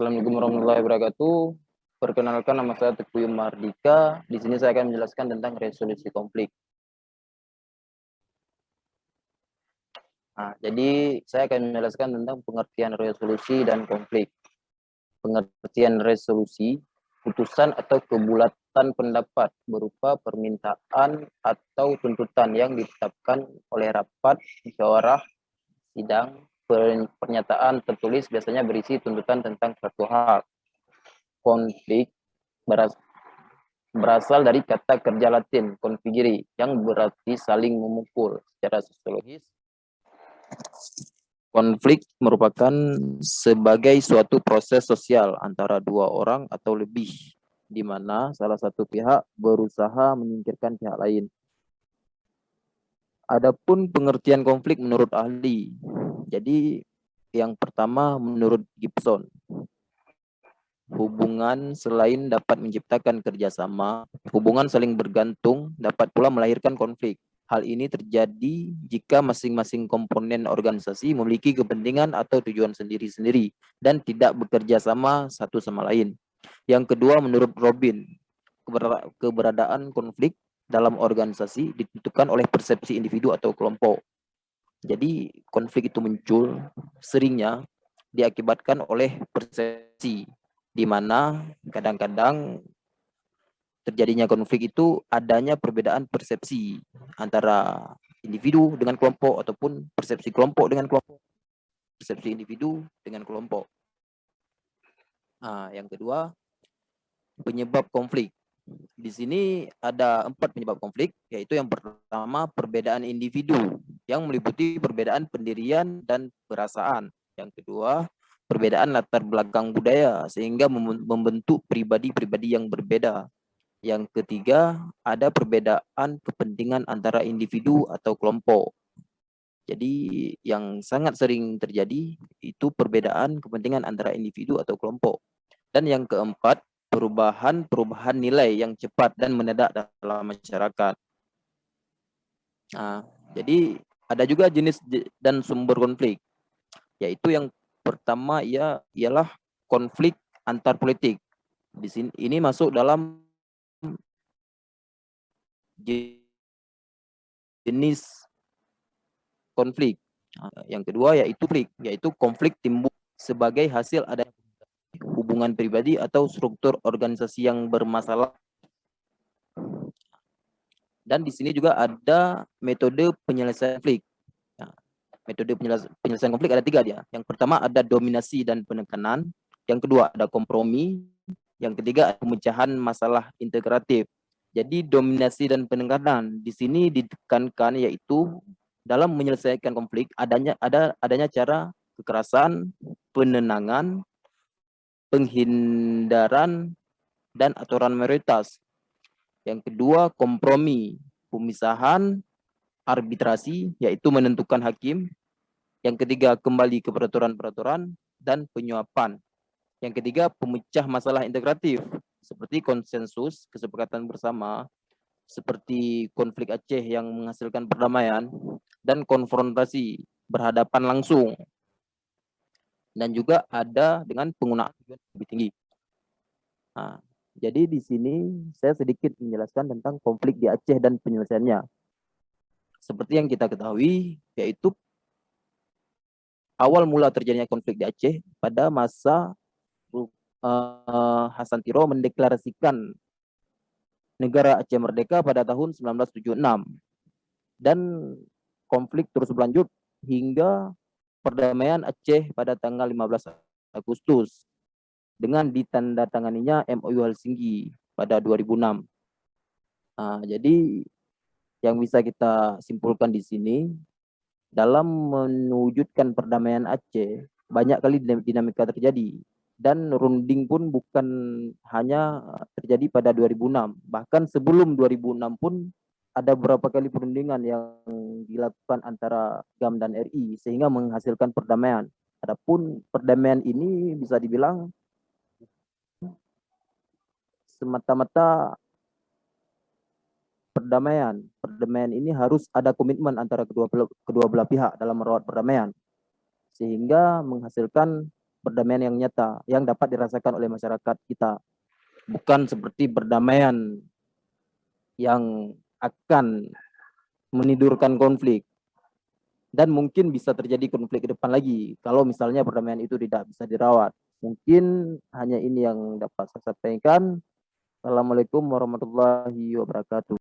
Assalamualaikum warahmatullahi wabarakatuh. Perkenalkan, nama saya Teguh Mardika. Di sini saya akan menjelaskan tentang resolusi konflik. Jadi saya akan menjelaskan tentang pengertian resolusi dan konflik. Pengertian resolusi, putusan atau kebulatan pendapat berupa permintaan atau tuntutan yang ditetapkan oleh rapat, musyawarah, sidang, pernyataan tertulis biasanya berisi tuntutan tentang suatu hal. Konflik berasal dari kata kerja Latin configere yang berarti saling memukul. Secara sosiologis, konflik merupakan sebagai suatu proses sosial antara dua orang atau lebih, di mana salah satu pihak berusaha menyingkirkan pihak lain. Adapun pengertian konflik menurut ahli, jadi yang pertama menurut Gibson, hubungan selain dapat menciptakan kerjasama, hubungan saling bergantung dapat pula melahirkan konflik. Hal ini terjadi jika masing-masing komponen organisasi memiliki kepentingan atau tujuan sendiri-sendiri dan tidak bekerja sama satu sama lain. Yang kedua, menurut Robin, keberadaan konflik dalam organisasi ditentukan oleh persepsi individu atau kelompok. Jadi konflik itu muncul seringnya diakibatkan oleh persepsi, di mana kadang-kadang terjadinya konflik itu adanya perbedaan persepsi antara individu dengan kelompok ataupun persepsi kelompok dengan kelompok, persepsi individu dengan kelompok. Yang kedua, penyebab konflik. Di sini ada 4 penyebab konflik, yaitu yang pertama perbedaan individu yang meliputi perbedaan pendirian dan perasaan. Yang kedua, perbedaan latar belakang budaya sehingga membentuk pribadi-pribadi yang berbeda. Yang ketiga, ada perbedaan kepentingan antara individu atau kelompok. Jadi yang sangat sering terjadi itu perbedaan kepentingan antara individu atau kelompok. Dan yang keempat, perubahan nilai yang cepat dan mendadak dalam masyarakat. Jadi ada juga jenis dan sumber konflik, yaitu yang pertama ialah konflik antar politik. Di sini ini masuk dalam jenis konflik. Yang kedua yaitu konflik timbul sebagai hasil adanya hubungan pribadi atau struktur organisasi yang bermasalah. Dan di sini juga ada metode penyelesaian konflik. Metode penyelesaian konflik ada 3 dia. Yang pertama ada dominasi dan penekanan. Yang kedua ada kompromi. Yang ketiga pemecahan masalah integratif. Jadi dominasi dan penekanan di sini ditekankan yaitu dalam menyelesaikan konflik adanya cara kekerasan, penenangan, penghindaran, dan aturan mayoritas. Yang kedua, kompromi, pemisahan, arbitrasi, yaitu menentukan hakim. Yang ketiga, kembali ke peraturan-peraturan, dan penyuapan. Yang ketiga, pemecah masalah integratif, seperti konsensus, kesepakatan bersama, seperti konflik Aceh yang menghasilkan perdamaian, dan konfrontasi, berhadapan langsung. Dan juga ada dengan penggunaan lebih tinggi. Jadi di sini saya sedikit menjelaskan tentang konflik di Aceh dan penyelesaiannya. Seperti yang kita ketahui, yaitu awal mula terjadinya konflik di Aceh pada masa Hasan Tiro mendeklarasikan negara Aceh merdeka pada tahun 1976. Dan konflik terus berlanjut hingga perdamaian Aceh pada tanggal 15 Agustus dengan ditandatanganinya MOU Helsinki pada 2006. Jadi yang bisa kita simpulkan di sini, dalam mewujudkan perdamaian Aceh, banyak kali dinamika terjadi. Dan runding pun bukan hanya terjadi pada 2006. Bahkan sebelum 2006 pun ada beberapa kali perundingan yang dilakukan antara GAM dan RI sehingga menghasilkan perdamaian. Adapun perdamaian ini bisa dibilang semata-mata perdamaian. Perdamaian ini harus ada komitmen antara kedua belah pihak dalam merawat perdamaian, sehingga menghasilkan perdamaian yang nyata yang dapat dirasakan oleh masyarakat kita, bukan seperti perdamaian yang akan menidurkan konflik dan mungkin bisa terjadi konflik ke depan lagi kalau misalnya perdamaian itu tidak bisa dirawat. Mungkin hanya ini yang dapat saya sampaikan. Assalamualaikum warahmatullahi wabarakatuh.